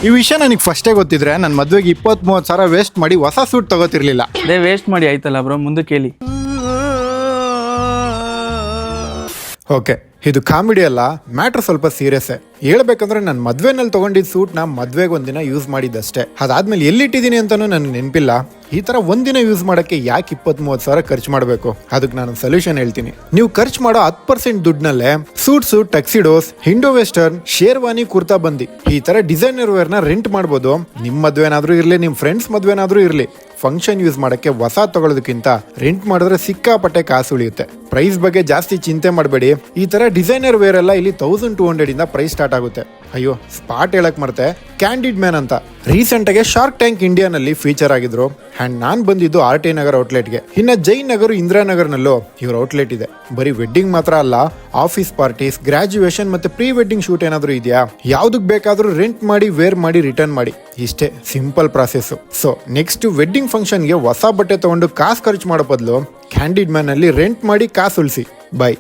ಈ ವಿಷಯ ನನಗೆ ಫಸ್ಟೇ ಗೊತ್ತಿದ್ರೆ ನನ್ನ ಮದುವೆಗೆ 20-30 ಸಾವಿರ ವೇಸ್ಟ್ ಮಾಡಿ ಹೊಸ ಸೂಟ್ ತಗೋತಿರ್ಲಿಲ್ಲ. ಅದೇ ವೇಸ್ಟ್ ಮಾಡಿ ಆಯ್ತಲ್ಲ ಬ್ರೋ, ಮುಂದೆ ಕೇಳಿ. ಓಕೆ, ಇದು ಕಾಮಿಡಿ ಅಲ್ಲ, ಮ್ಯಾಟ್ರ್ ಸ್ವಲ್ಪ ಸೀರಿಯಸ್ಸೇ. ಹೇಳ್ಬೇಕಂದ್ರೆ ನನ್ನ ಮದ್ವೆನಲ್ಲಿ ತಗೊಂಡಿದ್ದ ಸೂಟ್ನ ಮದ್ವೆಗೆ ಒಂದಿನ ಯೂಸ್ ಮಾಡಿದ್ದಷ್ಟೇ. ಅದಾದ್ಮೇಲೆ ಎಲ್ಲಿಟ್ಟಿದ್ದೀನಿ ಅಂತಾನೂ ನನಗೆ ನೆನಪಿಲ್ಲ. ಈ ತರ ಒಂದಿನ ಯೂಸ್ ಮಾಡಕ್ಕೆ ಯಾಕೆ 20-30 ಸಾವಿರ ಖರ್ಚು ಮಾಡಬೇಕು? ಅದಕ್ಕೆ ನಾನು ಸೊಲ್ಯೂಷನ್ ಹೇಳ್ತೀನಿ. ನೀವು ಖರ್ಚು ಮಾಡೋ 10% ದುಡ್ಡನಲ್ಲೇ suits, tuxedos, Indo western, sherwani, kurta ಬಂದಿ ಈ ತರ ಡಿಸೈನರ್ ವೇರ್ನ ರೆಂಟ್ ಮಾಡ್ಬೋದು. ನಿಮ್ಮ ಮದ್ವೆನಾದ್ರೂ ಇರ್ಲಿ, ನಿಮ್ಮ ಫ್ರೆಂಡ್ಸ್ ಮದ್ವೆನಾದ್ರೂ ಇರ್ಲಿ, ಫಂಕ್ಷನ್ ಯೂಸ್ ಮಾಡಕ್ಕೆ ಹೊಸ ತಗೊಳ್ಳೋದಕ್ಕಿಂತ ರೆಂಟ್ ಮಾಡಿದ್ರೆ ಸಿಕ್ಕಾಪಟ್ಟೆ ಕಾಸು ಉಳಿಯುತ್ತೆ. ಪ್ರೈಸ್ ಬಗ್ಗೆ ಜಾಸ್ತಿ ಚಿಂತೆ ಮಾಡಬೇಡಿ. ಈ ತರ ಡಿಸೈನರ್ ವೇರ್ ಎಲ್ಲ ಇಲ್ಲಿ 1200 ಇಂದ ಪ್ರೈಸ್ ಸ್ಟಾರ್ಟ್ ಆಗುತ್ತೆ. ಅಯ್ಯೋ, ಸ್ಪಾಟ್ ಹೇಳಕ್ ಮರ್ತೆ, ಕ್ಯಾಂಡಿಡ್ ಮ್ಯಾನ್ ಅಂತ ರೀಸೆಂಟ್ ಆಗಿ ಶಾರ್ಕ್ ಟ್ಯಾಂಕ್ ಇಂಡಿಯಾನಲ್ಲಿ ಫೀಚರ್ ಆಗಿದ್ರು. ಅಂಡ್ ನಾನ್ ಬಂದಿದ್ದು RT ನಗರ್ ಔಟ್ಲೆಟ್ಗೆ. ಇನ್ನ ಜೈನ್ ನಗರ್, ಇಂದಿರಾನಗರ್ನಲ್ಲೂ ಇವ್ರ ಔಟ್ಲೆಟ್ ಇದೆ. ಬರೀ ವೆಡ್ಡಿಂಗ್ ಮಾತ್ರ ಅಲ್ಲ, ಆಫೀಸ್ ಪಾರ್ಟೀಸ್, ಗ್ರಾಜುಯೇಷನ್ ಮತ್ತೆ ಪ್ರೀ ವೆಡ್ಡಿಂಗ್ ಶೂಟ್ ಏನಾದ್ರು ಇದೆಯಾ, ಯಾವ್ದಕ್ ಬೇಕಾದ್ರೂ ರೆಂಟ್ ಮಾಡಿ, ವೇರ್ ಮಾಡಿ, ರಿಟರ್ನ್ ಮಾಡಿ. ಇಷ್ಟೇ simple process. So next wedding ಫಂಕ್ಷನ್ಗೆ ಹೊಸ ಬಟ್ಟೆ ತಗೊಂಡು ಕಾಸು ಖರ್ಚು ಮಾಡೋ ಬದಲು ಕ್ಯಾಂಡಿಡ್ ಮ್ಯಾನ್ ಅಲ್ಲಿ ರೆಂಟ್ ಮಾಡಿ ಕಾಸು ಉಳಿಸಿ. ಬೈ.